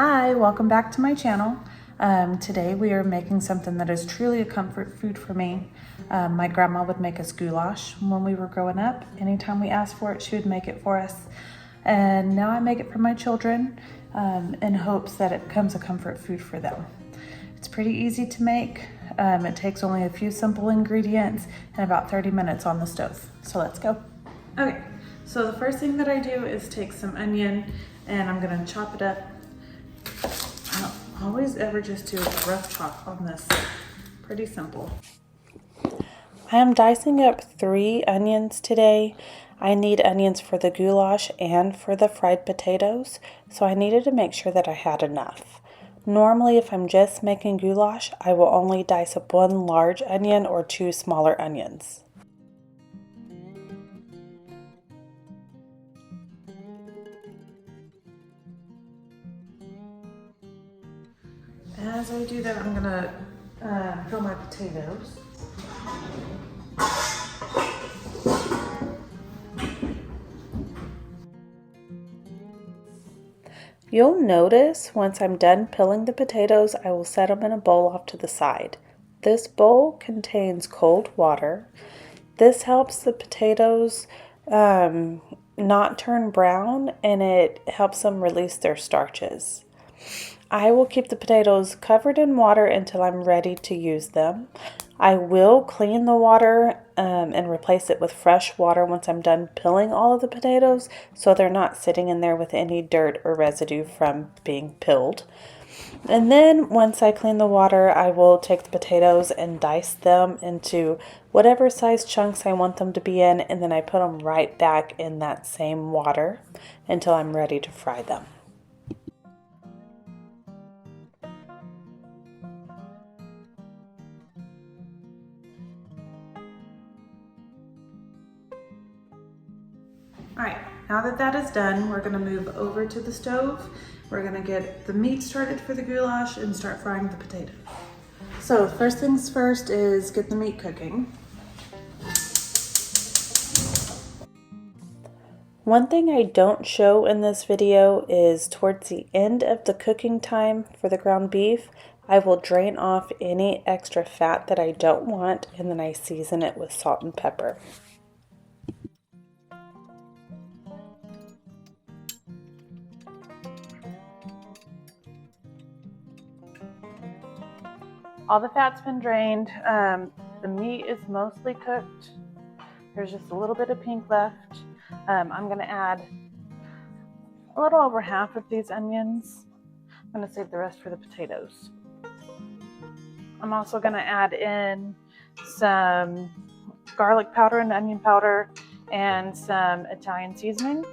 Hi, welcome back to my channel. Today we are making something that is truly a comfort food for me. My grandma would make us goulash when we were growing up. Anytime we asked for it, she would make it for us. And now I make it for my children in hopes that it becomes a comfort food for them. It's pretty easy to make. It takes only a few simple ingredients and about 30 minutes on the stove. So let's go. Okay, so the first thing that I do is take some onion and I'm gonna chop it up. I don't always ever just do a rough chop on this. Pretty simple. I am dicing up 3 onions today. I need onions for the goulash and for the fried potatoes, so I needed to make sure that I had enough. Normally, if I'm just making goulash, I will only dice up 1 large onion or 2 smaller onions. As I do that, I'm gonna peel my potatoes. You'll notice once I'm done peeling the potatoes, I will set them in a bowl off to the side. This bowl contains cold water. This helps the potatoes not turn brown, and it helps them release their starches. I will keep the potatoes covered in water until I'm ready to use them. I will clean the water and replace it with fresh water once I'm done peeling all of the potatoes, so they're not sitting in there with any dirt or residue from being peeled. And then once I clean the water, I will take the potatoes and dice them into whatever size chunks I want them to be in, and then I put them right back in that same water until I'm ready to fry them. All right, now that that is done, we're gonna move over to the stove. We're gonna get the meat started for the goulash and start frying the potatoes. So first things first is get the meat cooking. One thing I don't show in this video is towards the end of the cooking time for the ground beef, I will drain off any extra fat that I don't want, and then I season it with salt and pepper. All the fat's been drained. The meat is mostly cooked. There's just a little bit of pink left. I'm gonna add a little over half of these onions. I'm gonna save the rest for the potatoes. I'm also gonna add in some garlic powder and onion powder and some Italian seasoning.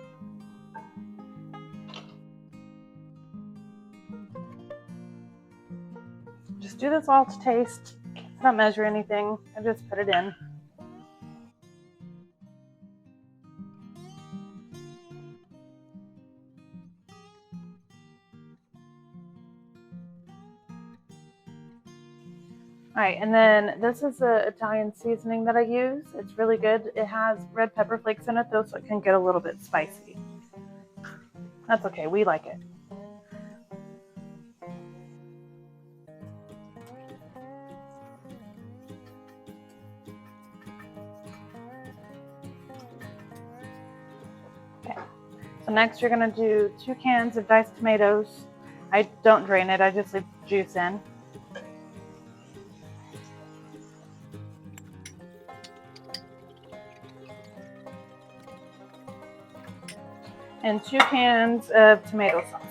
Just do this all to taste. Not measure anything. I just put it in. All right, and then this is the Italian seasoning that I use. It's really good. It has red pepper flakes in it though, so it can get a little bit spicy. That's okay, we like it. Okay, so next you're gonna do 2 cans of diced tomatoes. I don't drain it, I just leave juice in. And 2 cans of tomato sauce.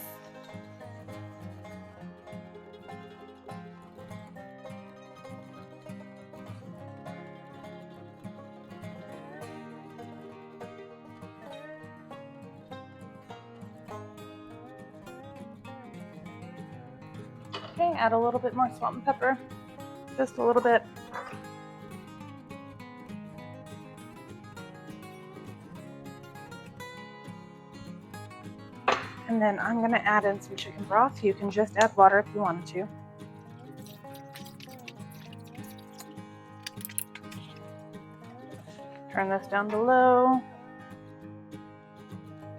Okay, add a little bit more salt and pepper, just a little bit. And then I'm gonna add in some chicken broth. You can just add water if you wanted to. Turn this down to low.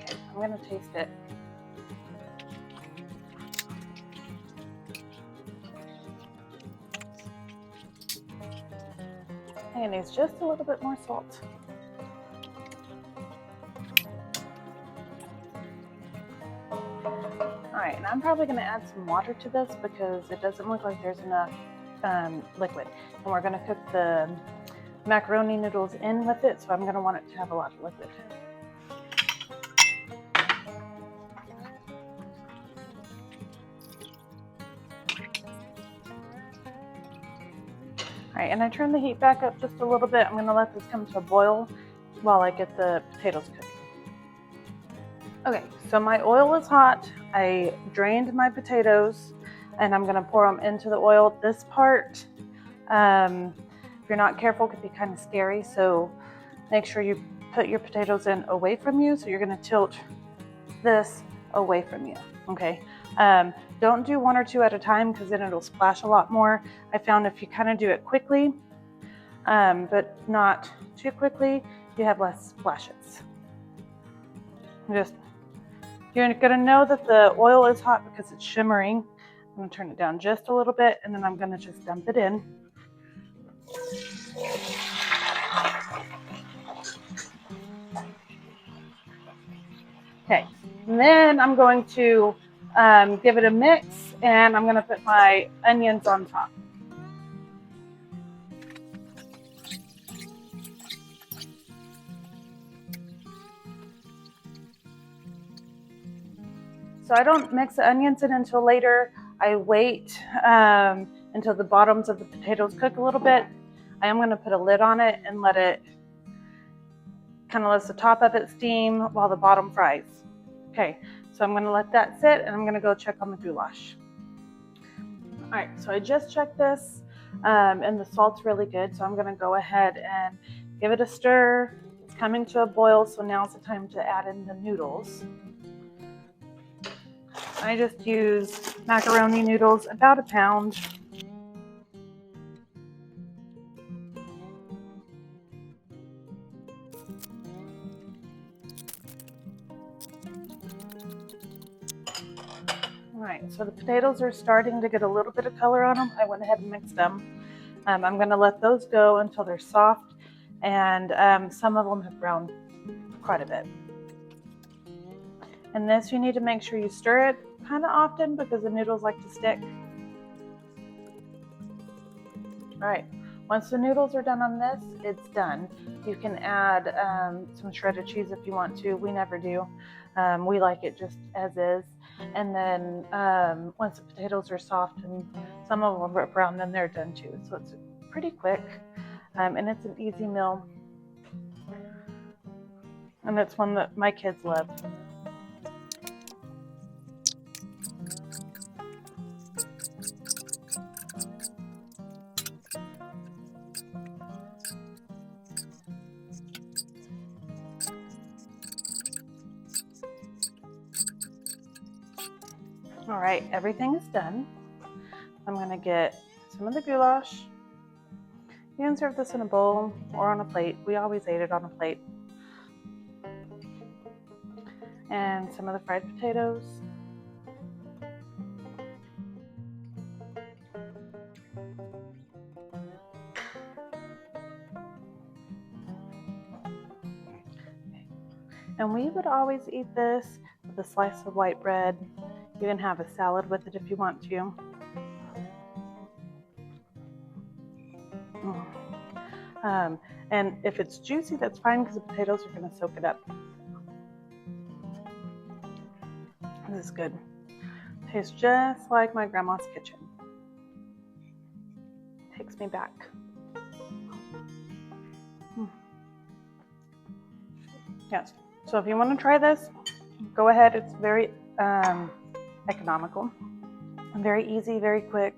Okay, I'm gonna taste it. I think it needs just a little bit more salt. Alright, and I'm probably going to add some water to this because it doesn't look like there's enough liquid. And we're going to cook the macaroni noodles in with it, so I'm going to want it to have a lot of liquid. Alright, and I turn the heat back up just a little bit. I'm going to let this come to a boil while I get the potatoes cooking. Okay, so my oil is hot. I drained my potatoes and I'm going to pour them into the oil. This part, if you're not careful, could be kind of scary, so make sure you put your potatoes in away from you. So you're going to tilt this away from you, okay? Don't do one or two at a time because then it'll splash a lot more. I found if you kind of do it quickly, but not too quickly, you have less splashes. You're gonna know that the oil is hot because it's shimmering. I'm gonna turn it down just a little bit and then I'm gonna just dump it in. Okay, and then I'm going to give it a mix and I'm gonna put my onions on top. So I don't mix the onions in until later. I wait until the bottoms of the potatoes cook a little bit. I am gonna put a lid on it and let it kind of lets the top of it steam while the bottom fries. Okay, so I'm gonna let that sit and I'm gonna go check on the goulash. All right, so I just checked this and the salt's really good. So I'm gonna go ahead and give it a stir. It's coming to a boil, so now's the time to add in the noodles. I just use macaroni noodles, about a pound. All right, so the potatoes are starting to get a little bit of color on them. I went ahead and mixed them. I'm gonna let those go until they're soft, and some of them have browned quite a bit. And this, you need to make sure you stir it kind of often because the noodles like to stick. All right, once the noodles are done on this, it's done. You can add some shredded cheese if you want to. We never do. We like it just as is. And then once the potatoes are soft and some of them are brown, then they're done too. So it's pretty quick and it's an easy meal. And it's one that my kids love. All right, everything is done. I'm gonna get some of the goulash. You can serve this in a bowl or on a plate. We always ate it on a plate. And some of the fried potatoes. And we would always eat this with a slice of white bread. You can have a salad with it if you want to. And if it's juicy, that's fine because the potatoes are going to soak it up. This is good. Tastes just like my grandma's kitchen. Takes me back. Yes. So if you want to try this, go ahead. It's very economical and very easy, very quick.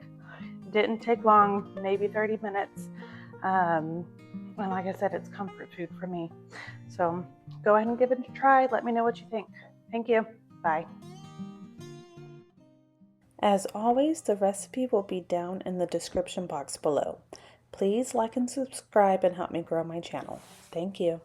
It didn't take long, maybe 30 minutes. And like I said, it's comfort food for me. So go ahead and give it a try. Let me know what you think. Thank you. Bye. As always, the recipe will be down in the description box below. Please like and subscribe and help me grow my channel. Thank you.